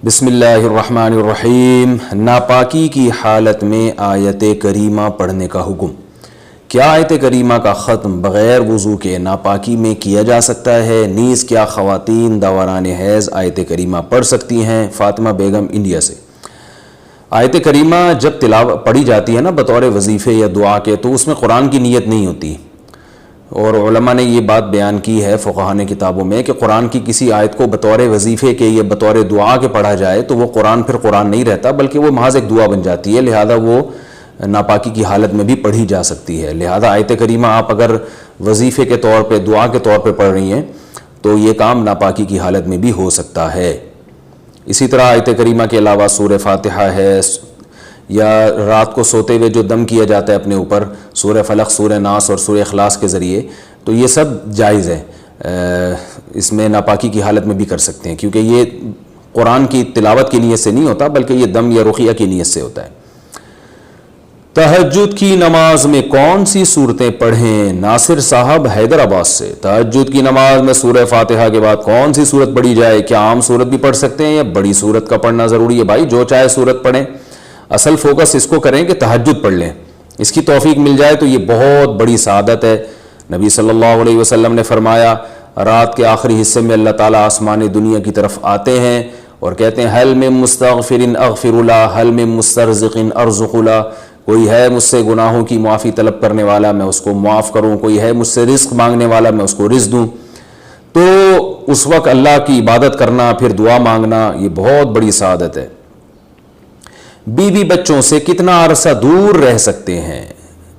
بسم اللہ الرحمن الرحیم۔ ناپاکی کی حالت میں آیت کریمہ پڑھنے کا حکم۔ کیا آیت کریمہ کا ختم بغیر وضو کے ناپاکی میں کیا جا سکتا ہے؟ نیز کیا خواتین دوران حیض آیت کریمہ پڑھ سکتی ہیں؟ فاطمہ بیگم انڈیا سے۔ آیت کریمہ جب تلاوت پڑھی جاتی ہے نا بطور وظیفے یا دعا کے، تو اس میں قرآن کی نیت نہیں ہوتی، اور علماء نے یہ بات بیان کی ہے فقہاء نے کتابوں میں کہ قرآن کی کسی آیت کو بطور وظیفے کے یا بطور دعا کے پڑھا جائے تو وہ قرآن پھر قرآن نہیں رہتا، بلکہ وہ محض ایک دعا بن جاتی ہے، لہذا وہ ناپاکی کی حالت میں بھی پڑھی جا سکتی ہے۔ لہذا آیت کریمہ آپ اگر وظیفے کے طور پہ دعا کے طور پہ پڑھ رہی ہیں تو یہ کام ناپاکی کی حالت میں بھی ہو سکتا ہے۔ اسی طرح آیت کریمہ کے علاوہ سورہ فاتحہ ہے، یا رات کو سوتے ہوئے جو دم کیا جاتا ہے اپنے اوپر سورہ فلق، سورہ ناس اور سورہ اخلاص کے ذریعے، تو یہ سب جائز ہے، اس میں ناپاکی کی حالت میں بھی کر سکتے ہیں، کیونکہ یہ قرآن کی تلاوت کی نیت سے نہیں ہوتا بلکہ یہ دم یا رقیہ کی نیت سے ہوتا ہے۔ تہجد کی نماز میں کون سی صورتیں پڑھیں؟ ناصر صاحب حیدرآباد سے۔ تہجد کی نماز میں سورہ فاتحہ کے بعد کون سی صورت پڑھی جائے؟ کیا عام صورت بھی پڑھ سکتے ہیں یا بڑی صورت کا پڑھنا ضروری ہے؟ بھائی جو چاہے صورت پڑھیں، اصل فوکس اس کو کریں کہ تہجد پڑھ لیں، اس کی توفیق مل جائے تو یہ بہت بڑی سعادت ہے۔ نبی صلی اللہ علیہ وسلم نے فرمایا رات کے آخری حصے میں اللہ تعالیٰ آسمان دنیا کی طرف آتے ہیں اور کہتے ہیں حل من مستغفر اغفر له، حل من مسترزق ارزق له، کوئی ہے مجھ سے گناہوں کی معافی طلب کرنے والا میں اس کو معاف کروں، کوئی ہے مجھ سے رزق مانگنے والا میں اس کو رزق دوں۔ تو اس وقت اللہ کی عبادت کرنا، پھر دعا مانگنا، یہ بہت بڑی سعادت ہے۔ بیوی بچوں سے کتنا عرصہ دور رہ سکتے ہیں؟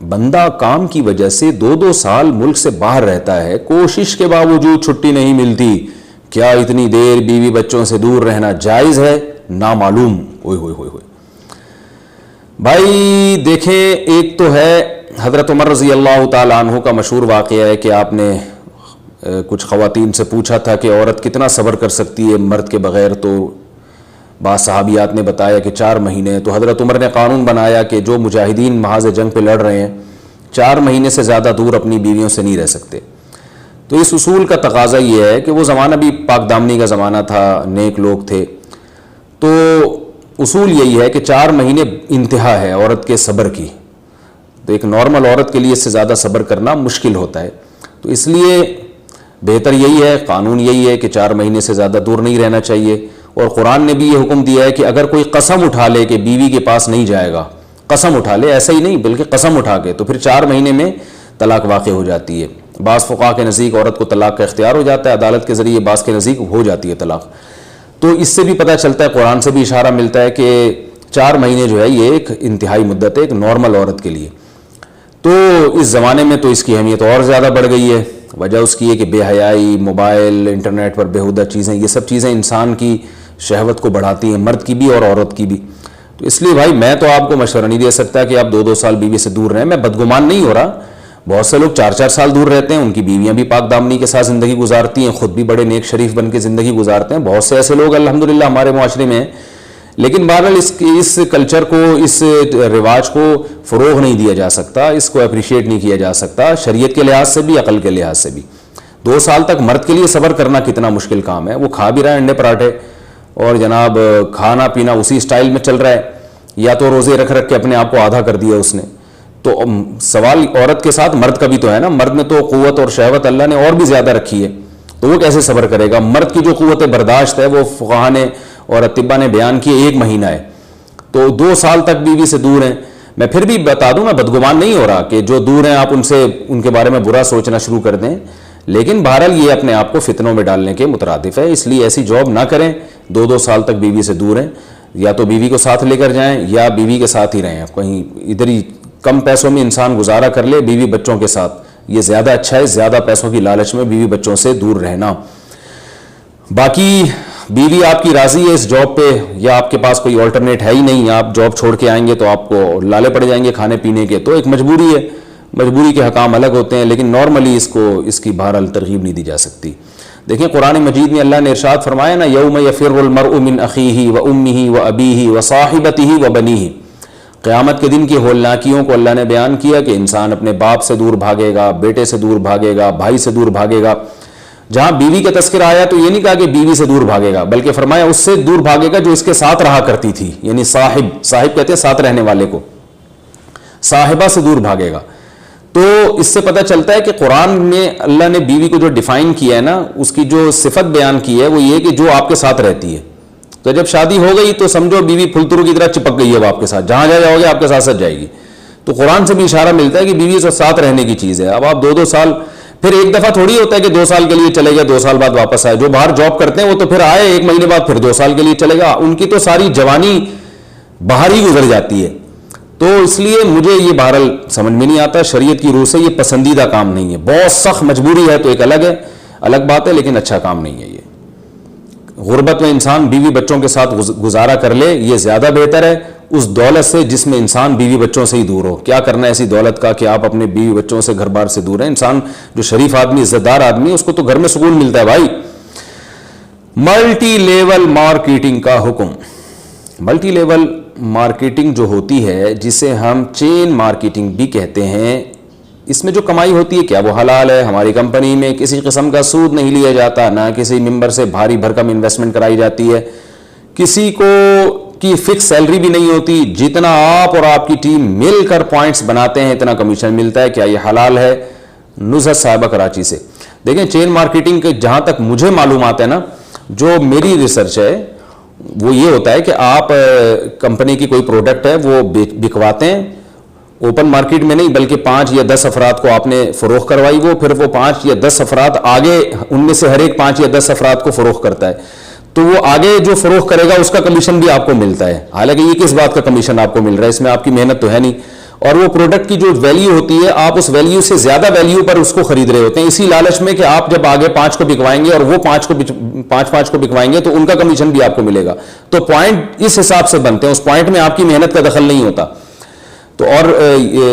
بندہ کام کی وجہ سے 2 سال ملک سے باہر رہتا ہے، کوشش کے باوجود چھٹی نہیں ملتی، کیا اتنی دیر بیوی بچوں سے دور رہنا جائز ہے؟ نامعلوم۔ اوئے ہوئے ہوئے ہوئے بھائی دیکھیں، ایک تو ہے حضرت عمر رضی اللہ تعالیٰ عنہ کا مشہور واقعہ ہے کہ آپ نے کچھ خواتین سے پوچھا تھا کہ عورت کتنا صبر کر سکتی ہے مرد کے بغیر، تو بعض صحابیات نے بتایا کہ 4 مہینے۔ تو حضرت عمر نے قانون بنایا کہ جو مجاہدین محاذ جنگ پہ لڑ رہے ہیں 4 مہینے سے زیادہ دور اپنی بیویوں سے نہیں رہ سکتے۔ تو اس اصول کا تقاضا یہ ہے کہ وہ زمانہ بھی پاک دامنی کا زمانہ تھا، نیک لوگ تھے، تو اصول یہی ہے کہ 4 مہینے انتہا ہے عورت کے صبر کی، تو ایک نارمل عورت کے لیے اس سے زیادہ صبر کرنا مشکل ہوتا ہے، تو اس لیے بہتر یہی ہے، قانون یہی ہے کہ 4 مہینے سے زیادہ دور نہیں رہنا چاہیے۔ اور قرآن نے بھی یہ حکم دیا ہے کہ اگر کوئی قسم اٹھا لے کہ بیوی کے پاس نہیں جائے گا، قسم اٹھا لے، ایسا ہی نہیں بلکہ قسم اٹھا کے، تو پھر 4 مہینے میں طلاق واقع ہو جاتی ہے۔ بعض فقہاء کے نزدیک عورت کو طلاق کا اختیار ہو جاتا ہے عدالت کے ذریعے، بعض کے نزدیک ہو جاتی ہے طلاق۔ تو اس سے بھی پتہ چلتا ہے، قرآن سے بھی اشارہ ملتا ہے کہ 4 مہینے جو ہے یہ ایک انتہائی مدت ہے ایک نارمل عورت کے لیے۔ تو اس زمانے میں تو اس کی اہمیت اور زیادہ بڑھ گئی ہے، وجہ اس کی ہے کہ بے حیائی، موبائل، انٹرنیٹ پر بیہودہ چیزیں، یہ سب چیزیں انسان کی شہوت کو بڑھاتی ہیں، مرد کی بھی اور عورت کی بھی۔ تو اس لیے بھائی میں تو آپ کو مشورہ نہیں دے سکتا کہ آپ 2 سال بیوی سے دور رہیں، میں بدگمان نہیں ہو رہا، بہت سے لوگ 4 سال دور رہتے ہیں، ان کی بیویاں بھی پاک دامنی کے ساتھ زندگی گزارتی ہیں، خود بھی بڑے نیک شریف بن کے زندگی گزارتے ہیں، بہت سے ایسے لوگ الحمدللہ ہمارے معاشرے میں ہیں۔ لیکن بہرحال اس کلچر کو، اس رواج کو فروغ نہیں دیا جا سکتا، اس کو اپریشیٹ نہیں کیا جا سکتا، شریعت کے لحاظ سے بھی، عقل کے لحاظ سے بھی۔ 2 سال تک مرد کے لیے صبر کرنا کتنا مشکل کام ہے، وہ کھا بھی رہا ہے انڈے پراٹھے اور جناب کھانا پینا اسی سٹائل میں چل رہا ہے، یا تو روزے رکھ کے اپنے آپ کو آدھا کر دیا اس نے۔ تو سوال عورت کے ساتھ مرد کا بھی تو ہے نا، مرد میں تو قوت اور شہوت اللہ نے اور بھی زیادہ رکھی ہے، تو وہ کیسے صبر کرے گا؟ مرد کی جو قوت برداشت ہے وہ فقہاء نے اور اطباء نے بیان کی 1 مہینہ ہے، تو 2 سال تک بیوی سے دور ہیں۔ میں پھر بھی بتا دوں، میں بدگمان نہیں ہو رہا کہ جو دور ہیں آپ ان کے بارے میں برا سوچنا شروع کر دیں، لیکن بہرحال یہ اپنے آپ کو فتنوں میں ڈالنے کے مترادف ہے، اس لیے ایسی جاب نہ کریں 2 سال تک بیوی سے دور ہیں، یا تو بیوی کو ساتھ لے کر جائیں یا بیوی کے ساتھ ہی رہیں، کہیں ادھر ہی کم پیسوں میں انسان گزارا کر لے بیوی بچوں کے ساتھ، یہ زیادہ اچھا ہے، زیادہ پیسوں کی لالچ میں بیوی بچوں سے دور رہنا۔ باقی بیوی آپ کی راضی ہے اس جاب پہ، یا آپ کے پاس کوئی آلٹرنیٹ ہے ہی نہیں، آپ جاب چھوڑ کے آئیں گے تو آپ کو لالے پڑ جائیں گے کھانے پینے کے، تو ایک مجبوری ہے، مجبوری کے حکام الگ ہوتے ہیں، لیکن نارملی اس کی بہرحال ترغیب نہیں دی جا سکتی۔ دیکھیں قرآن مجید میں اللہ نے ارشاد فرمایا نا، یوم یفر المرء من اخیہ و امہ و ابیہ و صاحبتہ و بنیہ، قیامت کے دن کی ہولناکیوں کو اللہ نے بیان کیا کہ انسان اپنے باپ سے دور بھاگے گا، بیٹے سے دور بھاگے گا، بھائی سے دور بھاگے گا، جہاں بیوی کا تذکرہ آیا تو یہ نہیں کہا کہ بیوی سے دور بھاگے گا، بلکہ فرمایا اس سے دور بھاگے گا جو اس کے ساتھ رہا کرتی تھی، یعنی صاحب کہتے ہیں ساتھ رہنے والے کو، صاحبہ سے دور بھاگے گا۔ تو اس سے پتہ چلتا ہے کہ قرآن میں اللہ نے بیوی کو جو ڈیفائن کیا ہے نا، اس کی جو صفت بیان کی ہے وہ یہ کہ جو آپ کے ساتھ رہتی ہے۔ تو جب شادی ہو گئی تو سمجھو بیوی پھلترو کی طرح چپک گئی ہے وہ آپ کے ساتھ، جہاں جاؤ گے آپ کے ساتھ جائے گی۔ تو قرآن سے بھی اشارہ ملتا ہے کہ بیوی سے ساتھ رہنے کی چیز ہے۔ اب آپ 2 سال، پھر ایک دفعہ تھوڑی ہوتا ہے کہ 2 سال کے لیے چلے گئے 2 سال بعد واپس آئے۔ جو باہر جاب کرتے ہیں وہ تو پھر آئے 1 مہینے بعد پھر 2 سال کے لیے چلے گا، ان کی تو ساری جوانی باہر ہی گزر جاتی ہے۔ تو اس لیے مجھے یہ بہرحال سمجھ میں نہیں آتا، شریعت کی روح سے یہ پسندیدہ کام نہیں ہے۔ بہت سخت مجبوری ہے تو ایک الگ بات ہے، لیکن اچھا کام نہیں ہے یہ۔ غربت میں انسان بیوی بچوں کے ساتھ گزارا کر لے، یہ زیادہ بہتر ہے اس دولت سے جس میں انسان بیوی بچوں سے ہی دور ہو۔ کیا کرنا ہے ایسی دولت کا کہ آپ اپنے بیوی بچوں سے گھر بار سے دور ہیں؟ انسان جو شریف آدمی، عزت دار آدمی ہے، اس کو تو گھر میں سکون ملتا ہے بھائی۔ ملٹی لیول مارکیٹنگ کا حکم۔ ملٹی لیول مارکیٹنگ جو ہوتی ہے، جسے ہم چین مارکیٹنگ بھی کہتے ہیں، اس میں جو کمائی ہوتی ہے کیا وہ حلال ہے؟ ہماری کمپنی میں کسی قسم کا سود نہیں لیا جاتا، نہ کسی ممبر سے بھاری بھرکم انویسٹمنٹ کرائی جاتی ہے، کسی کو کی فکس سیلری بھی نہیں ہوتی، جتنا آپ اور آپ کی ٹیم مل کر پوائنٹس بناتے ہیں اتنا کمیشن ملتا ہے۔ کیا یہ حلال ہے؟ نزہت صاحبہ کراچی سے۔ دیکھیں چین مارکیٹنگ کے جہاں تک مجھے معلومات ہے نا، جو میری ریسرچ ہے وہ یہ ہوتا ہے کہ آپ کمپنی کی کوئی پروڈکٹ ہے وہ بکواتے ہیں اوپن مارکیٹ میں نہیں، بلکہ 5 یا 10 افراد کو آپ نے فروخت کروائی، وہ پھر وہ 5 یا 10 افراد آگے، ان میں سے ہر ایک 5 یا 10 افراد کو فروخت کرتا ہے، تو وہ آگے جو فروخت کرے گا اس کا کمیشن بھی آپ کو ملتا ہے۔ حالانکہ یہ کس بات کا کمیشن آپ کو مل رہا ہے؟ اس میں آپ کی محنت تو ہے نہیں، اور وہ پروڈکٹ کی جو ویلیو ہوتی ہے آپ اس ویلیو سے زیادہ ویلیو پر اس کو خرید رہے ہوتے ہیں، اسی لالچ میں کہ آپ جب آگے 5 کو بکوائیں گے اور وہ 5 کو بکوائیں گے تو ان کا کمیشن بھی آپ کو ملے گا۔ تو پوائنٹ اس حساب سے بنتے ہیں، اس پوائنٹ میں آپ کی محنت کا دخل نہیں ہوتا۔ تو اور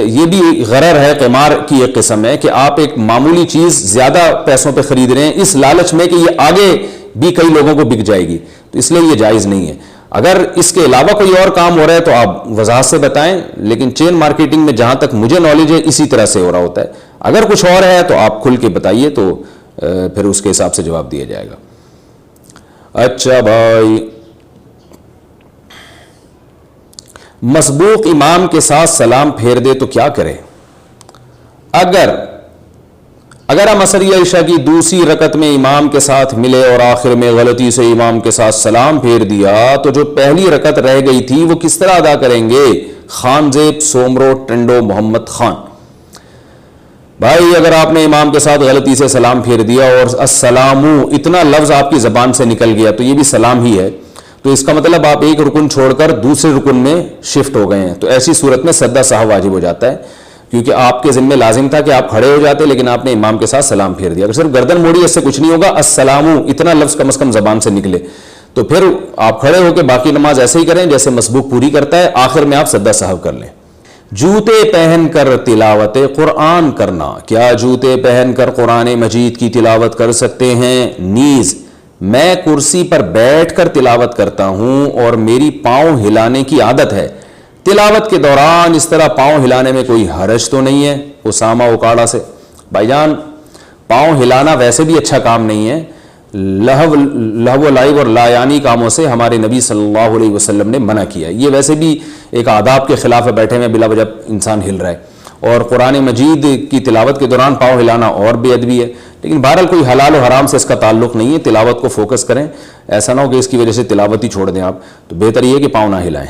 یہ بھی غرر ہے، قمار کی ایک قسم ہے کہ آپ ایک معمولی چیز زیادہ پیسوں پہ خرید رہے ہیں اس لالچ میں کہ یہ آگے بھی کئی لوگوں کو بک جائے گی، تو اس لیے یہ جائز نہیں ہے۔ اگر اس کے علاوہ کوئی اور کام ہو رہا ہے تو آپ وضاحت سے بتائیں، لیکن چین مارکیٹنگ میں جہاں تک مجھے نالج ہے اسی طرح سے ہو رہا ہوتا ہے۔ اگر کچھ اور ہے تو آپ کھل کے بتائیے، تو پھر اس کے حساب سے جواب دیا جائے گا۔ اچھا بھائی، مسبوق امام کے ساتھ سلام پھیر دے تو کیا کرے؟ اگر ہم عصر یا عشاء کی دوسری رکعت میں امام کے ساتھ ملے اور آخر میں غلطی سے امام کے ساتھ سلام پھیر دیا تو جو پہلی رکعت رہ گئی تھی وہ کس طرح ادا کریں گے؟ خان زیب سومرو ٹنڈو محمد خان۔ بھائی اگر آپ نے امام کے ساتھ غلطی سے سلام پھیر دیا اور السلام اتنا لفظ آپ کی زبان سے نکل گیا تو یہ بھی سلام ہی ہے، تو اس کا مطلب آپ ایک رکن چھوڑ کر دوسرے رکن میں شفٹ ہو گئے ہیں، تو ایسی صورت میں سجدہ سہو واجب ہو جاتا ہے، کیونکہ آپ کے ذمہ لازم تھا کہ آپ کھڑے ہو جاتے لیکن آپ نے امام کے ساتھ سلام پھیر دیا۔ اگر صرف گردن موڑی اس سے کچھ نہیں ہوگا، السلام اتنا لفظ کم از کم زبان سے نکلے، تو پھر آپ کھڑے ہو کے باقی نماز ایسے ہی کریں جیسے مسبوق پوری کرتا ہے، آخر میں آپ سجدہ سہو کر لیں۔ جوتے پہن کر تلاوت قرآن کرنا، کیا جوتے پہن کر قرآن مجید کی تلاوت کر سکتے ہیں؟ نیز میں کرسی پر بیٹھ کر تلاوت کرتا ہوں اور میری پاؤں ہلانے کی عادت ہے، تلاوت کے دوران اس طرح پاؤں ہلانے میں کوئی حرج تو نہیں ہے؟ اسامہ اوکاڑا سے۔ بھائی جان پاؤں ہلانا ویسے بھی اچھا کام نہیں ہے، لہو و لعب اور لا یعنی کاموں سے ہمارے نبی صلی اللہ علیہ وسلم نے منع کیا ہے، یہ ویسے بھی ایک آداب کے خلاف ہے، بیٹھے میں بلا وجہ انسان ہل رہا ہے، اور قرآن مجید کی تلاوت کے دوران پاؤں ہلانا اور بے ادبی ہے، لیکن بہرحال کوئی حلال و حرام سے اس کا تعلق نہیں ہے، تلاوت کو فوکس کریں، ایسا نہ ہو کہ اس کی وجہ سے تلاوت ہی چھوڑ دیں آپ، تو بہتر یہ کہ پاؤں نہ ہلائیں۔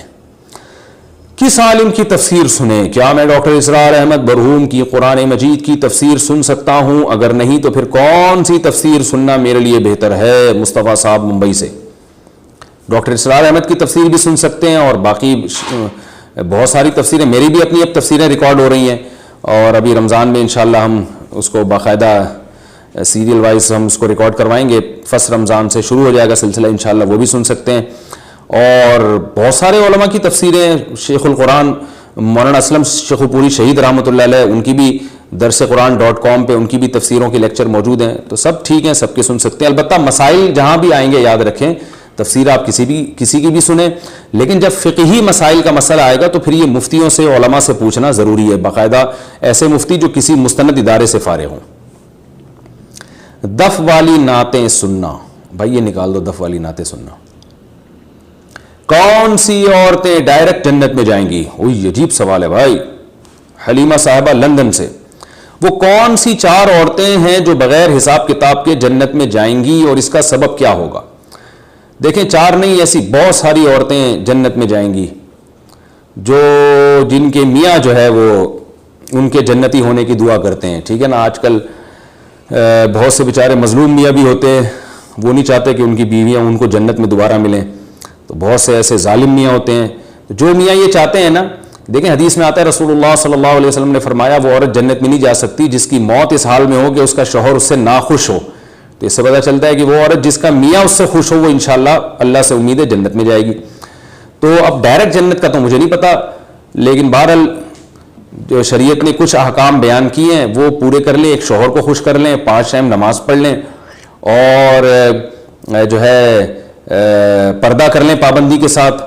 کس عالم کی تفسیر سنیں؟ کیا میں ڈاکٹر اسرار احمد برہوم کی قرآن مجید کی تفسیر سن سکتا ہوں؟ اگر نہیں تو پھر کون سی تفسیر سننا میرے لیے بہتر ہے؟ مصطفیٰ صاحب ممبئی سے۔ ڈاکٹر اسرار احمد کی تفسیر بھی سن سکتے ہیں، اور باقی بہت ساری تفسیریں، میری بھی اپنی اب تفسیریں ریکارڈ ہو رہی ہیں، اور ابھی رمضان میں انشاءاللہ ہم اس کو باقاعدہ سیریل وائز ہم اس کو ریکارڈ کروائیں گے، فرسٹ رمضان سے شروع ہو جائے گا سلسلہ انشاءاللہ، وہ بھی سن سکتے ہیں۔ اور بہت سارے علماء کی تفسیریں، شیخ القرآن مولانا اسلم شیخو پوری شہید رحمۃ اللہ علیہ، ان کی بھی درسقرآن.com پہ ان کی بھی تفسیروں کے لیکچر موجود ہیں، تو سب ٹھیک ہیں، سب کے سن سکتے ہیں۔ البتہ مسائل جہاں بھی آئیں گے یاد رکھیں تفسیر آپ کسی کی بھی سنیں، لیکن جب فقہی مسائل کا مسئلہ آئے گا تو پھر یہ مفتیوں سے، علماء سے پوچھنا ضروری ہے، باقاعدہ ایسے مفتی جو کسی مستند ادارے سے فارغ ہوں۔ دف والی نعتیں سننا. بھائی یہ نکال دو دف والی نعتیں سننا. کون سی عورتیں ڈائریکٹ جنت میں جائیں گی؟ وہی عجیب سوال ہے بھائی. حلیمہ صاحبہ لندن سے. وہ کون سی 4 عورتیں ہیں جو بغیر حساب کتاب کے جنت میں جائیں گی اور اس کا سبب کیا ہوگا؟ دیکھیں 4 نہیں، ایسی بہت ساری عورتیں جنت میں جائیں گی جن کے میاں جو ہے وہ ان کے جنتی ہونے کی دعا کرتے ہیں. ٹھیک ہے نا. آج کل بہت سے بیچارے مظلوم میاں بھی ہوتے ہیں، وہ نہیں چاہتے کہ ان کی بیویاں ان کو جنت میں دوبارہ ملیں. تو بہت سے ایسے ظالم میاں ہوتے ہیں. جو میاں یہ چاہتے ہیں نا، دیکھیں حدیث میں آتا ہے رسول اللہ صلی اللہ علیہ وسلم نے فرمایا وہ عورت جنت میں نہیں جا سکتی جس کی موت اس حال میں ہو کہ اس کا شوہر اس سے ناخوش ہو. تو اس سے پتہ چلتا ہے کہ وہ عورت جس کا میاں اس سے خوش ہو وہ انشاءاللہ اللہ سے امید ہے جنت میں جائے گی. تو اب ڈائریکٹ جنت کا تو مجھے نہیں پتا، لیکن بہرحال جو شریعت نے کچھ احکام بیان کیے ہیں وہ پورے کر لیں. ایک شوہر کو خوش کر لیں، 5 ٹائم نماز پڑھ لیں، اور جو ہے پردہ کر لیں پابندی کے ساتھ،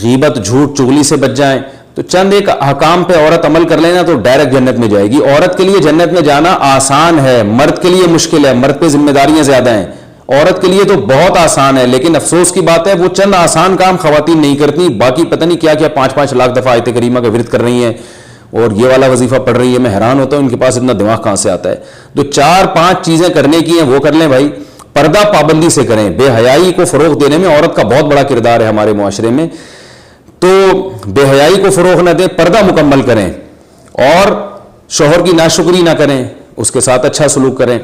غیبت جھوٹ چغلی سے بچ جائیں. تو چند ایک احکام پہ عورت عمل کر لینا تو ڈائریکٹ جنت میں جائے گی. عورت کے لیے جنت میں جانا آسان ہے، مرد کے لیے مشکل ہے. مرد پہ ذمہ داریاں زیادہ ہیں. عورت کے لیے تو بہت آسان ہے، لیکن افسوس کی بات ہے وہ چند آسان کام خواتین نہیں کرتی، باقی پتہ نہیں کیا کیا 5-5 لاکھ دفعہ آیت کریمہ کا ورد کر رہی ہیں اور یہ والا وظیفہ پڑھ رہی ہے. میں حیران ہوتا ہوں ان کے پاس اتنا دماغ کہاں سے آتا ہے. تو 4-5 چیزیں کرنے کی ہیں وہ کر لیں بھائی. پردہ پابندی سے کریں. بے حیائی کو فروغ دینے میں عورت کا بہت بڑا کردار ہے ہمارے معاشرے میں. تو بے حیائی کو فروغ نہ دیں، پردہ مکمل کریں، اور شوہر کی ناشکری نہ کریں، اس کے ساتھ اچھا سلوک کریں.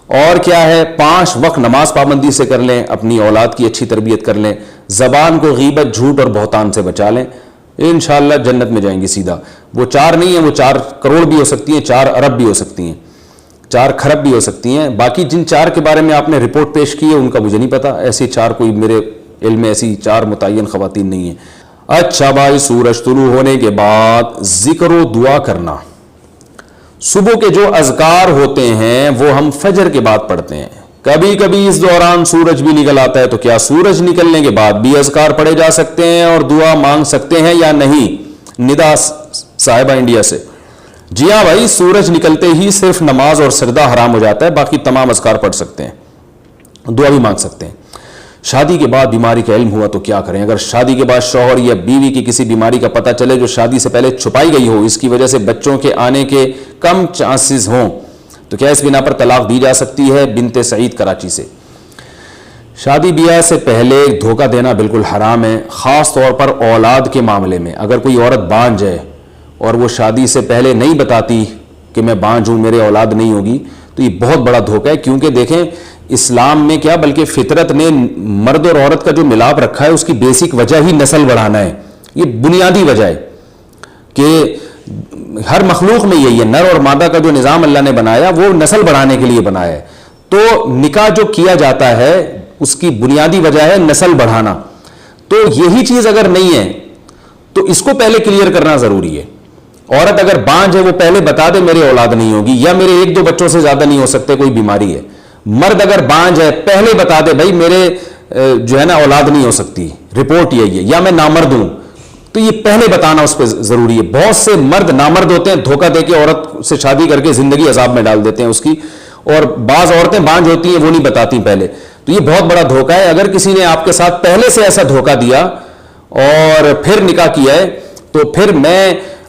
اور کیا ہے، 5 وقت نماز پابندی سے کر لیں، اپنی اولاد کی اچھی تربیت کر لیں، زبان کو غیبت جھوٹ اور بہتان سے بچا لیں. انشاءاللہ جنت میں جائیں گی سیدھا. وہ 4 نہیں ہیں، وہ 4 کروڑ بھی ہو سکتی ہیں، 4 ارب بھی ہو سکتی ہیں، 4 کھرب بھی ہو سکتی ہیں. باقی جن 4 کے بارے میں آپ نے رپورٹ پیش کی ہے ان کا مجھے نہیں پتا. ایسی 4 کوئی میرے علم میں ایسی 4 متعین خواتین نہیں ہیں. اچھا بھائی، سورج طلوع ہونے کے بعد ذکر و دعا کرنا. صبح کے جو اذکار ہوتے ہیں وہ ہم فجر کے بعد پڑھتے ہیں. کبھی کبھی اس دوران سورج بھی نکل آتا ہے، تو کیا سورج نکلنے کے بعد بھی اذکار پڑھے جا سکتے ہیں اور دعا مانگ سکتے ہیں یا نہیں؟ ندا صاحبہ انڈیا سے. جی ہاں بھائی، سورج نکلتے ہی صرف نماز اور سجدہ حرام ہو جاتا ہے، باقی تمام اذکار پڑھ سکتے ہیں، دعا بھی مانگ سکتے ہیں. شادی کے بعد بیماری کا علم ہوا تو کیا کریں؟ اگر شادی کے بعد شوہر یا بیوی کی کسی بیماری کا پتہ چلے جو شادی سے پہلے چھپائی گئی ہو، اس کی وجہ سے بچوں کے آنے کے کم چانسز ہوں، تو کیا اس بنا پر طلاق دی جا سکتی ہے؟ بنت سعید کراچی سے. شادی بیاہ سے پہلے دھوکہ دینا بالکل حرام ہے، خاص طور پر اولاد کے معاملے میں. اگر کوئی عورت بانجھ ہے اور وہ شادی سے پہلے نہیں بتاتی کہ میں بانجھ ہوں، میرے اولاد نہیں ہوگی، تو یہ بہت بڑا دھوکہ ہے. کیونکہ دیکھیں اسلام میں کیا، بلکہ فطرت نے مرد اور عورت کا جو ملاپ رکھا ہے اس کی بیسک وجہ ہی نسل بڑھانا ہے. یہ بنیادی وجہ ہے کہ ہر مخلوق میں یہی ہے، نر اور مادہ کا جو نظام اللہ نے بنایا وہ نسل بڑھانے کے لیے بنایا ہے. تو نکاح جو کیا جاتا ہے اس کی بنیادی وجہ ہے نسل بڑھانا. تو یہی چیز اگر نہیں ہے تو اس کو پہلے کلیئر کرنا ضروری ہے. عورت اگر بانجھ ہے وہ پہلے بتا دے میرے اولاد نہیں ہوگی، یا میرے 1-2 بچوں سے زیادہ نہیں ہو سکتے، کوئی بیماری ہے. مرد اگر بانجھ ہے پہلے بتا دے بھائی میرے جو ہے نا اولاد نہیں ہو سکتی، رپورٹ یہی ہے، یا میں نامرد ہوں. تو یہ پہلے بتانا اس پہ ضروری ہے. بہت سے مرد نامرد ہوتے ہیں، دھوکہ دے کے عورت سے شادی کر کے زندگی عذاب میں ڈال دیتے ہیں اس کی. اور بعض عورتیں بانجھ ہوتی ہیں وہ نہیں بتاتی پہلے. تو یہ بہت بڑا دھوکہ ہے. اگر کسی نے آپ کے ساتھ پہلے سے ایسا دھوکہ دیا اور پھر نکاح کیا ہے، تو پھر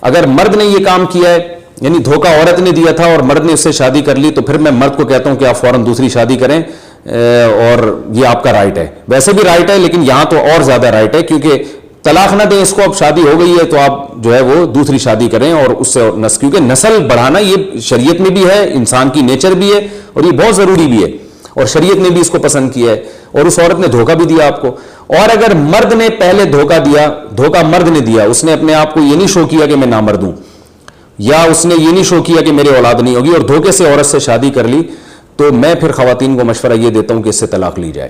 اگر مرد نے یہ کام کیا ہے، یعنی دھوکہ عورت نے دیا تھا اور مرد نے اس سے شادی کر لی، تو پھر میں مرد کو کہتا ہوں کہ آپ فوراً دوسری شادی کریں، اور یہ آپ کا رائٹ ہے. ویسے بھی رائٹ ہے، لیکن یہاں تو اور زیادہ رائٹ ہے، کیونکہ طلاق نہ دیں اس کو. اب شادی ہو گئی ہے تو آپ جو ہے وہ دوسری شادی کریں اور اس سے کیونکہ نسل بڑھانا یہ شریعت میں بھی ہے، انسان کی نیچر بھی ہے، اور یہ بہت ضروری بھی ہے، اور شریعت نے بھی اس کو پسند کیا ہے. اور اس عورت نے دھوکہ بھی دیا آپ کو. اور اگر مرد نے پہلے دھوکہ دیا، دھوکہ مرد نے دیا، اس نے اپنے آپ کو یہ نہیں شو کیا کہ میں نامرد ہوں، یا اس نے یہ نہیں شو کیا کہ میرے اولاد نہیں ہوگی، اور دھوکے سے عورت سے شادی کر لی، تو میں پھر خواتین کو مشورہ یہ دیتا ہوں کہ اس سے طلاق لی جائے.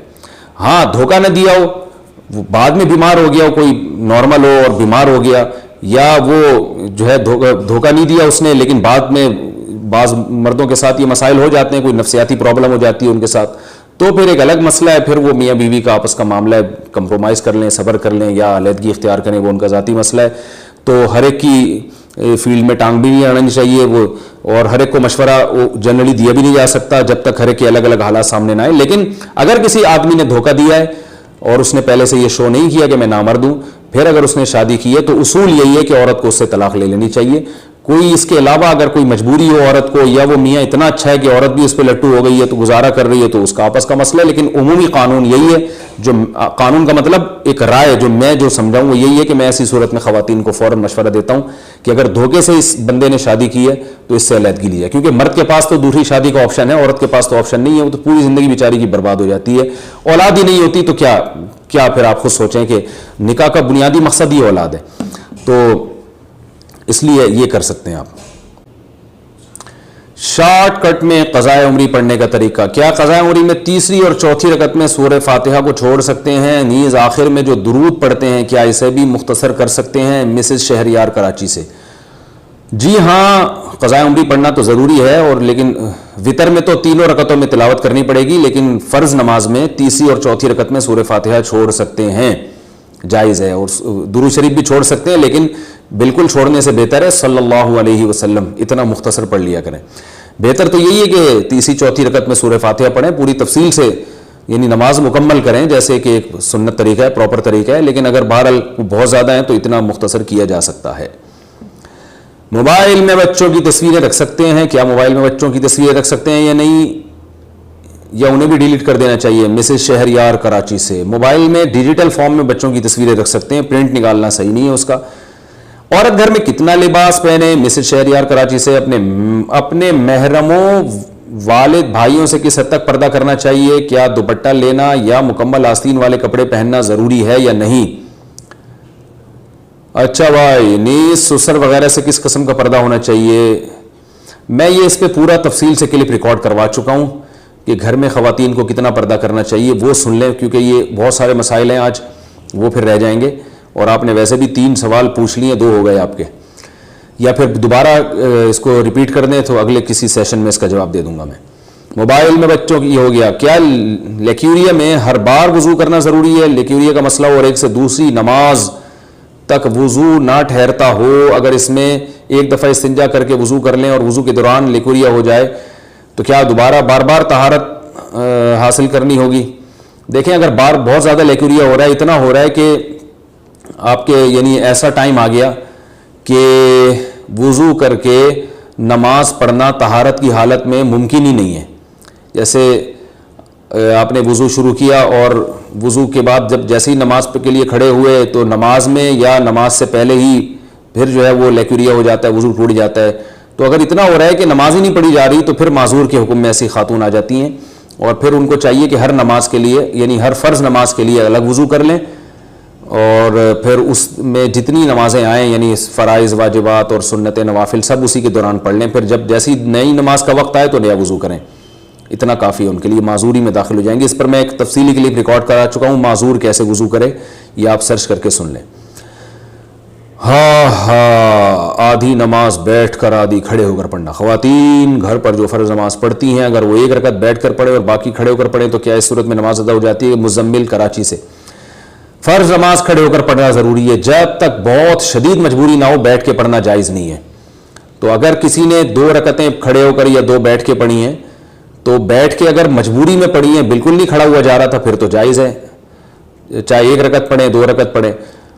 ہاں دھوکہ نہ دیا ہو، وہ بعد میں بیمار ہو گیا ہو، کوئی نارمل ہو اور بیمار ہو گیا، یا وہ جو ہے دھوکہ نہیں دیا اس نے، لیکن بعد میں بعض مردوں کے ساتھ یہ مسائل ہو جاتے ہیں، کوئی نفسیاتی پرابلم ہو جاتی ہے ان کے ساتھ، تو پھر ایک الگ مسئلہ ہے. پھر وہ میاں بیوی کا آپس کا معاملہ ہے، کمپرومائز کر لیں، صبر کر لیں، یا علیحدگی اختیار کریں، وہ ان کا ذاتی مسئلہ ہے. تو ہر ایک کی فیلڈ میں ٹانگ بھی نہیں اڑانی چاہیے وہ، اور ہر ایک کو مشورہ جنرلی دیا بھی نہیں جا سکتا جب تک ہر ایک کے الگ الگ حالات سامنے نہ آئے. لیکن اگر کسی آدمی نے دھوکہ دیا ہے اور اس نے پہلے سے یہ شو نہیں کیا کہ میں نامرد ہوں، پھر اگر اس نے شادی کی ہے تو اصول یہی ہے کہ عورت کو اس سے طلاق لے لینی چاہیے. کوئی اس کے علاوہ اگر کوئی مجبوری ہو عورت کو، یا وہ میاں اتنا اچھا ہے کہ عورت بھی اس پہ لٹو ہو گئی ہے تو گزارا کر رہی ہے، تو اس کا آپس کا مسئلہ ہے. لیکن عمومی قانون یہی ہے، جو قانون کا مطلب ایک رائے جو میں سمجھاؤں وہ یہی ہے کہ میں ایسی صورت میں خواتین کو فوراً مشورہ دیتا ہوں کہ اگر دھوکے سے اس بندے نے شادی کی ہے تو اس سے علیحدگی لی جائے. کیونکہ مرد کے پاس تو دوسری شادی کا آپشن ہے، عورت کے پاس تو آپشن نہیں ہے. وہ تو پوری زندگی بیچاری کی برباد ہو جاتی ہے. اولاد ہی نہیں ہوتی تو کیا پھر آپ خود سوچیں کہ نکاح کا بنیادی مقصد ہی اولاد ہے. تو اس لیے یہ کر سکتے ہیں آپ. شارٹ کٹ میں قضائے عمری پڑھنے کا طریقہ. کیا قضائے عمری میں تیسری اور چوتھی رکعت میں سورہ فاتحہ کو چھوڑ سکتے ہیں؟ نیز آخر میں جو درود پڑھتے ہیں کیا اسے بھی مختصر کر سکتے ہیں؟ مسز شہریار کراچی سے. جی ہاں، قضائے عمری پڑھنا تو ضروری ہے، اور لیکن وطر میں تو تینوں رکعتوں میں تلاوت کرنی پڑے گی، لیکن فرض نماز میں تیسری اور چوتھی رکعت میں سورہ فاتحہ چھوڑ سکتے ہیں، جائز ہے. اور درود شریف بھی چھوڑ سکتے ہیں، لیکن بالکل چھوڑنے سے بہتر ہے صلی اللہ علیہ وسلم اتنا مختصر پڑھ لیا کریں. بہتر تو یہی ہے کہ تیسری چوتھی رکعت میں سورہ فاتحہ پڑھیں، پوری تفصیل سے یعنی نماز مکمل کریں، جیسے کہ ایک سنت طریقہ ہے، پراپر طریقہ ہے. لیکن اگر بہرحال بہت زیادہ ہیں تو اتنا مختصر کیا جا سکتا ہے. موبائل میں بچوں کی تصویریں رکھ سکتے ہیں؟ کیا موبائل میں بچوں کی تصویریں رکھ سکتے ہیں یا نہیں، یا انہیں بھی ڈیلیٹ کر دینا چاہیے؟ مسز شہریار کراچی سے. موبائل میں ڈیجیٹل فارم میں بچوں کی تصویریں رکھ سکتے ہیں، پرنٹ نکالنا صحیح نہیں ہے اس کا. عورت گھر میں کتنا لباس پہنے؟ مسز شہریار کراچی سے. اپنے محرموں والد بھائیوں سے کس حد تک پردہ کرنا چاہیے؟ کیا دوپٹہ لینا یا مکمل آستین والے کپڑے پہننا ضروری ہے یا نہیں؟ اچھا بھائی، نیز سسر وغیرہ سے کس قسم کا پردہ ہونا چاہیے؟ میں یہ اس پہ پورا تفصیل سے کلپ ریکارڈ کروا چکا ہوں کہ گھر میں خواتین کو کتنا پردہ کرنا چاہیے، وہ سن لیں، کیونکہ یہ بہت سارے مسائل ہیں آج، وہ پھر رہ جائیں گے. اور آپ نے ویسے بھی 3 سوال پوچھ لیے، 2 ہو گئے آپ کے، یا پھر دوبارہ اس کو ریپیٹ کر دیں تو اگلے کسی سیشن میں اس کا جواب دے دوں گا میں. موبائل میں بچوں کی ہو گیا. کیا لیکیوریا میں ہر بار وضو کرنا ضروری ہے؟ لیکیوریا کا مسئلہ اور ایک سے دوسری نماز تک وضو نہ ٹھہرتا ہو، اگر اس میں ایک دفعہ استنجا کر کے وضو کر لیں اور وضو کے دوران لیکوریا ہو جائے تو کیا دوبارہ بار بار طہارت حاصل کرنی ہوگی؟ دیکھیں، اگر بہت زیادہ لیکوریا ہو رہا ہے، اتنا ہو رہا ہے کہ آپ کے یعنی ایسا ٹائم آ گیا کہ وضو کر کے نماز پڑھنا طہارت کی حالت میں ممکن ہی نہیں ہے. جیسے آپ نے وضو شروع کیا اور وضو کے بعد جب جیسے ہی نماز کے لیے کھڑے ہوئے تو نماز میں یا نماز سے پہلے ہی پھر جو ہے وہ لیکوریا ہو جاتا ہے، وضو ٹوٹ جاتا ہے. تو اگر اتنا ہو رہا ہے کہ نماز ہی نہیں پڑھی جا رہی تو پھر معذور کے حکم میں ایسی خاتون آ جاتی ہیں، اور پھر ان کو چاہیے کہ ہر نماز کے لیے یعنی ہر فرض نماز کے لیے الگ وضو کر لیں، اور پھر اس میں جتنی نمازیں آئیں یعنی فرائض، واجبات اور سنت نوافل سب اسی کے دوران پڑھ لیں. پھر جب جیسی نئی نماز کا وقت آئے تو نیا وضو کریں، اتنا کافی ہے ان کے لیے، معذوری میں داخل ہو جائیں گے. اس پر میں ایک تفصیلی کلپ ریکارڈ کرا چکا ہوں، معذور کیسے وضو کرے، یہ آپ سرچ کر کے سن لیں. آدھی نماز بیٹھ کر آدھی کھڑے ہو کر پڑھنا. خواتین گھر پر جو فرض نماز پڑھتی ہیں اگر وہ ایک رکعت بیٹھ کر پڑھے اور باقی کھڑے ہو کر پڑھیں تو کیا اس صورت میں نماز ادا ہو جاتی ہے؟ مزمل کراچی سے. فرض نماز کھڑے ہو کر پڑھنا ضروری ہے، جب تک بہت شدید مجبوری نہ ہو بیٹھ کے پڑھنا جائز نہیں ہے. تو اگر کسی نے 2 رکعتیں کھڑے ہو کر یا 2 بیٹھ کے پڑھی ہیں تو بیٹھ کے اگر مجبوری میں پڑھی ہیں، بالکل نہیں کھڑا ہوا جا رہا تھا، پھر تو جائز ہے، چاہے 1 رکعت پڑھیں 2 رکعت پڑھیں.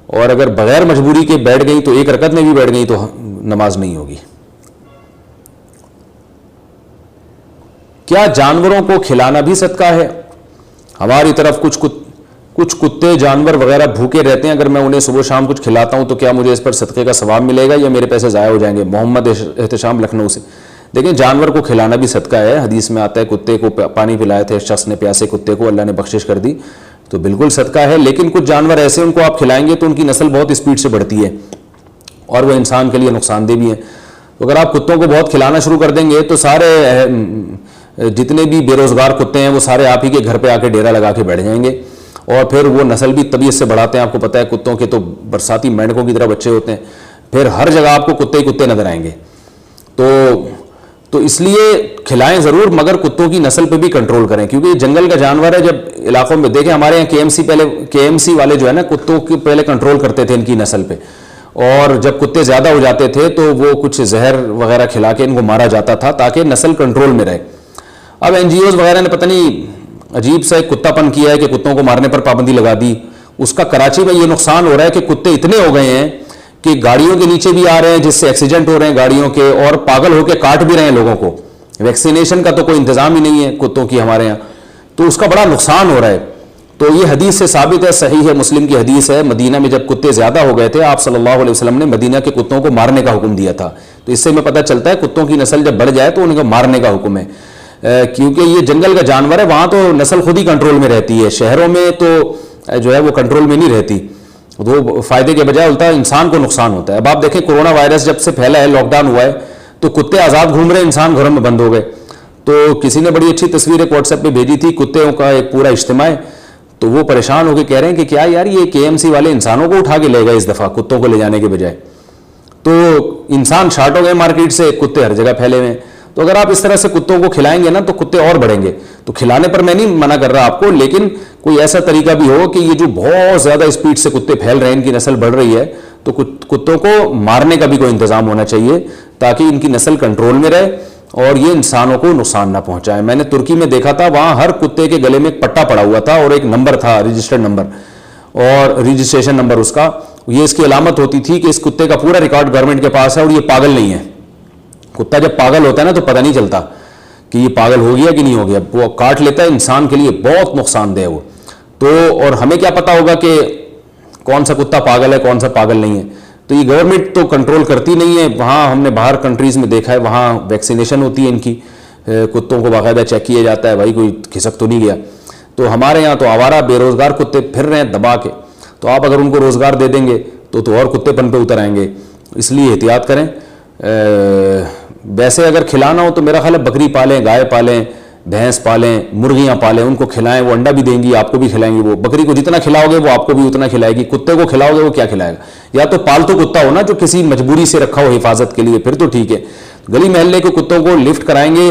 اور اگر بغیر مجبوری کے بیٹھ گئی تو 1 رکعت میں بھی بیٹھ گئی تو نماز نہیں ہوگی. کیا جانوروں کو کھلانا بھی صدقہ ہے؟ ہماری طرف کچھ کتے جانور وغیرہ بھوکے رہتے ہیں، اگر میں انہیں صبح شام کچھ کھلاتا ہوں تو کیا مجھے اس پر صدقے کا ثواب ملے گا یا میرے پیسے ضائع ہو جائیں گے؟ محمد احتشام لکھنؤ سے. دیکھیں، جانور کو کھلانا بھی صدقہ ہے، حدیث میں آتا ہے کتے کو پانی پلایا تھے شخص نے، پیاسے کتے کو اللہ نے بخشش کر دی، تو بالکل صدقہ ہے. لیکن کچھ جانور ایسے ان کو آپ کھلائیں گے تو ان کی نسل بہت اسپیڈ سے بڑھتی ہے اور وہ انسان کے لیے نقصان دہ بھی ہیں. تو اگر آپ کتوں کو بہت کھلانا شروع کر دیں گے تو سارے جتنے بھی بے روزگار کتے ہیں وہ سارے آپ ہی کے گھر پہ آ کے ڈیرا لگا کے بیٹھ جائیں گے، اور پھر وہ نسل بھی طبیعت سے بڑھاتے ہیں. آپ کو پتہ ہے کتوں کے تو برساتی مینڈکوں کی طرح بچے ہوتے ہیں، پھر ہر جگہ آپ کو کتے ہی کتے نظر آئیں گے. تو اس لیے کھلائیں ضرور، مگر کتوں کی نسل پہ بھی کنٹرول کریں، کیونکہ یہ جنگل کا جانور ہے. جب علاقوں میں دیکھیں ہمارے یہاں کے ایم سی والے جو ہے نا کتوں کے پہلے کنٹرول کرتے تھے ان کی نسل پہ، اور جب کتے زیادہ ہو جاتے تھے تو وہ کچھ زہر وغیرہ کھلا کے ان کو مارا جاتا تھا تاکہ نسل کنٹرول میں رہے. اب این جی اوز وغیرہ نے پتہ نہیں عجیب سا ایک کتا پن کیا ہے کہ کتوں کو مارنے پر پابندی لگا دی. اس کا کراچی میں یہ نقصان ہو رہا ہے کہ کتے اتنے ہو گئے ہیں کہ گاڑیوں کے نیچے بھی آ رہے ہیں جس سے ایکسیڈنٹ ہو رہے ہیں گاڑیوں کے, اور پاگل ہو کے کاٹ بھی رہے ہیں لوگوں کو. ویکسینیشن کا تو کوئی انتظام ہی نہیں ہے کتوں کی ہمارے یہاں, تو اس کا بڑا نقصان ہو رہا ہے. تو یہ حدیث سے ثابت ہے, صحیح ہے, مسلم کی حدیث ہے, مدینہ میں جب کتے زیادہ ہو گئے تھے آپ صلی اللہ علیہ وسلم نے مدینہ کے کتوں کو مارنے کا حکم دیا تھا. تو اس سے ہمیں پتہ چلتا ہے کتوں کی نسل جب بڑھ جائے تو ان کو مارنے کا حکم ہے, کیونکہ یہ جنگل کا جانور ہے, وہاں تو نسل خود ہی کنٹرول میں رہتی ہے. شہروں میں تو جو ہے وہ کنٹرول میں نہیں رہتی, وہ فائدے کے بجائے الٹا انسان کو نقصان ہوتا ہے. اب آپ دیکھیں کورونا وائرس جب سے پھیلا ہے, لاک ڈاؤن ہوا ہے, تو کتے آزاد گھوم رہے ہیں, انسان گھروں میں بند ہو گئے. تو کسی نے بڑی اچھی تصویر ایک واٹس ایپ پہ بھیجی تھی, کتوں کا ایک پورا اجتماع ہے, تو وہ پریشان ہو کے کہہ رہے ہیں کہ کیا یار یہ کے ایم سی والے انسانوں کو اٹھا کے لے گئے اس دفعہ کتوں کو لے جانے کے بجائے. تو انسان شارٹ ہو گئے مارکیٹ سے, کتے ہر جگہ پھیلے ہوئے ہیں. تو اگر آپ اس طرح سے کتوں کو کھلائیں گے نا تو کتے اور بڑھیں گے. تو کھلانے پر میں نہیں منع کر رہا آپ کو, لیکن کوئی ایسا طریقہ بھی ہو کہ یہ جو بہت زیادہ اسپیڈ سے کتے پھیل رہے ہیں, ان کی نسل بڑھ رہی ہے, تو کتوں کو مارنے کا بھی کوئی انتظام ہونا چاہیے تاکہ ان کی نسل کنٹرول میں رہے اور یہ انسانوں کو نقصان نہ پہنچائے. میں نے ترکی میں دیکھا تھا, وہاں ہر کتے کے گلے میں ایک پٹا پڑا ہوا تھا اور ایک نمبر تھا, رجسٹرڈ نمبر اور رجسٹریشن نمبر اس کا. یہ اس کی علامت ہوتی تھی کہ اس کتے کا پورا ریکارڈ گورنمنٹ کے پاس ہے اور یہ پاگل نہیں ہے. کتا جب پاگل ہوتا ہے نا تو پتہ نہیں چلتا کہ یہ پاگل ہو گیا کہ نہیں ہو گیا, وہ کاٹ لیتا ہے, انسان کے لیے بہت نقصان دہ وہ. تو اور ہمیں کیا پتا ہوگا کہ کون سا کتا پاگل ہے کون سا پاگل نہیں ہے. تو یہ گورنمنٹ تو کنٹرول کرتی نہیں ہے. وہاں ہم نے باہر کنٹریز میں دیکھا ہے, وہاں ویکسینیشن ہوتی ہے ان کی, کتوں کو باقاعدہ چیک کیا جاتا ہے بھائی کوئی کھسک تو نہیں گیا. تو ہمارے یہاں تو آوارہ بے روزگار کتے پھر رہے ہیں دبا کے, تو آپ اگر ان کو روزگار دے دیں گے تو اور کتے پن پہ اتر آئیں گے. اس لیے احتیاط کریں. ویسے اگر کھلانا ہو تو میرا خیال ہے بکری پالیں, گائے پالیں, بھینس پالیں, مرغیاں پالیں, ان کو کھلائیں, وہ انڈا بھی دیں گی, آپ کو بھی کھلائیں گی. وہ بکری کو جتنا کھلاؤ گے وہ آپ کو بھی اتنا کھلائے گی. کتے کو کھلاؤ گے وہ کیا کھلائے گا. یا تو پالتو کتا ہو نا جو کسی مجبوری سے رکھا ہو حفاظت کے لیے, پھر تو ٹھیک ہے. گلی محلے کے کتوں کو لفٹ کرائیں گے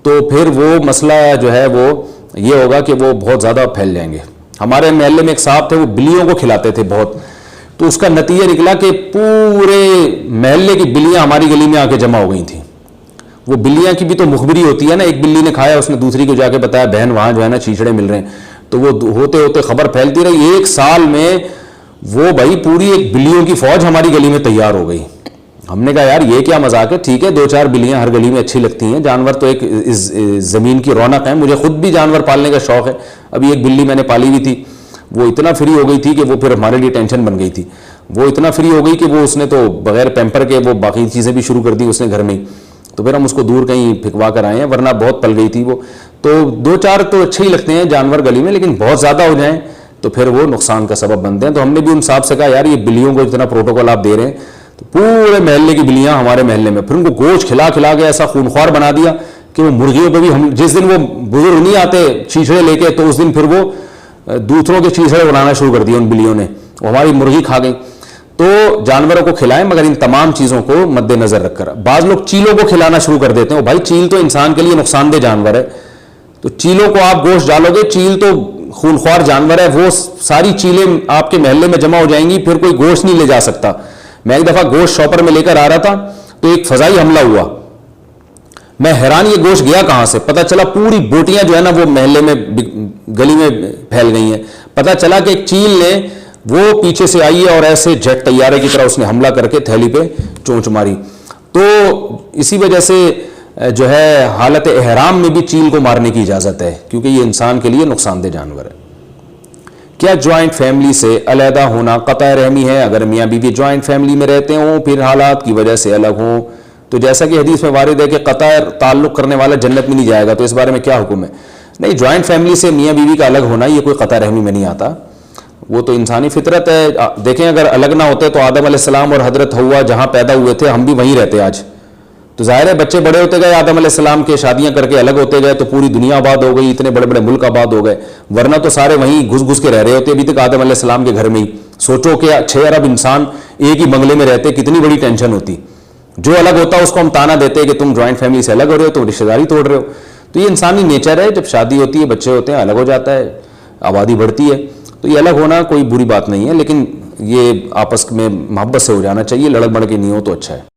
تو پھر وہ مسئلہ جو ہے وہ یہ ہوگا کہ وہ بہت زیادہ پھیل جائیں گے. ہمارے محلے میں ایک صاحب تھے, وہ بلیوں کو کھلاتے تھے بہت, تو اس کا نتیجہ نکلا کہ پورے محلے کی بلیاں ہماری گلی میں آ کے جمع ہو گئی تھیں. وہ بلیاں کی بھی تو مخبری ہوتی ہے نا, ایک بلی نے کھایا, اس نے دوسری کو جا کے بتایا بہن وہاں جو ہے نا چیچڑے مل رہے ہیں, تو وہ ہوتے ہوتے خبر پھیلتی رہی. ایک سال میں وہ بھائی پوری ایک بلیوں کی فوج ہماری گلی میں تیار ہو گئی. ہم نے کہا یار یہ کیا مذاق ہے, ٹھیک ہے 2-4 بلیاں ہر گلی میں اچھی لگتی ہیں, جانور تو ایک زمین کی رونق ہے, مجھے خود بھی جانور پالنے کا شوق ہے. ابھی ایک بلی میں نے پالی ہوئی تھی, وہ اتنا فری ہو گئی تھی کہ وہ پھر ہمارے لیے ٹینشن بن گئی تھی. وہ اتنا فری ہو گئی کہ وہ اس نے تو بغیر پیمپر کے وہ باقی چیزیں بھی شروع کر دی اس نے گھر میں ہی. تو پھر ہم اس کو دور کہیں پھکوا کر آئے ہیں, ورنہ بہت پل گئی تھی وہ. تو 2-4 تو اچھے ہی لگتے ہیں جانور گلی میں, لیکن بہت زیادہ ہو جائیں تو پھر وہ نقصان کا سبب بنتے ہیں. تو ہم نے بھی ان صاحب سے کہا یار یہ بلیوں کو جتنا پروٹوکول آپ دے رہے ہیں, تو پورے محلے کی بلیاں ہمارے محلے میں, پھر ان کو گوشت کھلا کھلا کے ایسا خونخوار بنا دیا کہ وہ مرغیوں پہ بھی ہم جس دن وہ بزرگ نہیں آتے چیچڑے لے کے, تو اس دن پھر وہ دوسروں کے چیچڑے بنانا شروع کر دیے ان بلیوں نے, وہ ہماری مرغی کھا گئی. تو جانوروں کو کھلائیں مگر ان تمام چیزوں کو مد نظر رکھ کر. بعض لوگ چیلوں کو کھلانا شروع کر دیتے ہیں, بھائی چیل تو انسان کے لیے نقصان دہ جانور ہے, تو چیلوں کو آپ گوشت ڈالو گے, چیل تو خونخوار جانور ہے, وہ ساری چیلیں آپ کے محلے میں جمع ہو جائیں گی, پھر کوئی گوشت نہیں لے جا سکتا. میں ایک دفعہ گوشت شاپر میں لے کر آ رہا تھا تو ایک فضائی حملہ ہوا, میں حیران یہ گوشت گیا کہاں سے. پتہ چلا پوری بوٹیاں جو ہے نا وہ محلے میں گلی میں پھیل گئی ہیں. پتہ چلا کہ ایک چیل نے وہ پیچھے سے آئی ہے اور ایسے جیٹ طیارے کی طرح اس نے حملہ کر کے تھیلی پہ چونچ ماری. تو اسی وجہ سے جو ہے حالت احرام میں بھی چیل کو مارنے کی اجازت ہے, کیونکہ یہ انسان کے لیے نقصان دہ جانور ہے. کیا جوائنٹ فیملی سے علیحدہ ہونا قطع رحمی ہے؟ اگر میاں بیوی جوائنٹ فیملی میں رہتے ہوں پھر حالات کی وجہ سے الگ ہوں, تو جیسا کہ حدیث میں وارد ہے کہ قطع تعلق کرنے والا جنت میں نہیں جائے گا, تو اس بارے میں کیا حکم ہے؟ نہیں, جوائنٹ فیملی سے میاں بیوی کا الگ ہونا یہ کوئی قطع رحمی میں نہیں آتا, وہ تو انسانی فطرت ہے. دیکھیں اگر الگ نہ ہوتے تو آدم علیہ السلام اور حضرت حوا جہاں پیدا ہوئے تھے ہم بھی وہیں رہتے آج. تو ظاہر ہے بچے بڑے ہوتے گئے, آدم علیہ السلام کے شادیاں کر کے الگ ہوتے گئے تو پوری دنیا آباد ہو گئی, اتنے بڑے بڑے ملک آباد ہو گئے, ورنہ تو سارے وہیں گھس گھس کے رہ رہے ہوتے ابھی تک آدم علیہ السلام کے گھر میں ہی. سوچو کہ 6 ارب انسان ایک ہی بنگلے میں رہتے, کتنی بڑی ٹینشن ہوتی. جو الگ ہوتا اس کو ہم تانا دیتے کہ تم جوائنٹ فیملی سے الگ ہو رہے ہو, تم رشتہ داری توڑ رہے ہو. تو یہ انسانی نیچر ہے, جب شادی ہوتی ہے بچے ہوتے ہیں الگ ہو جاتا ہے, آبادی بڑھتی ہے, تو یہ الگ ہونا کوئی بری بات نہیں ہے. لیکن یہ آپس میں محبت سے ہو جانا چاہیے, لڑک بڑھ کے نہیں ہو تو اچھا ہے.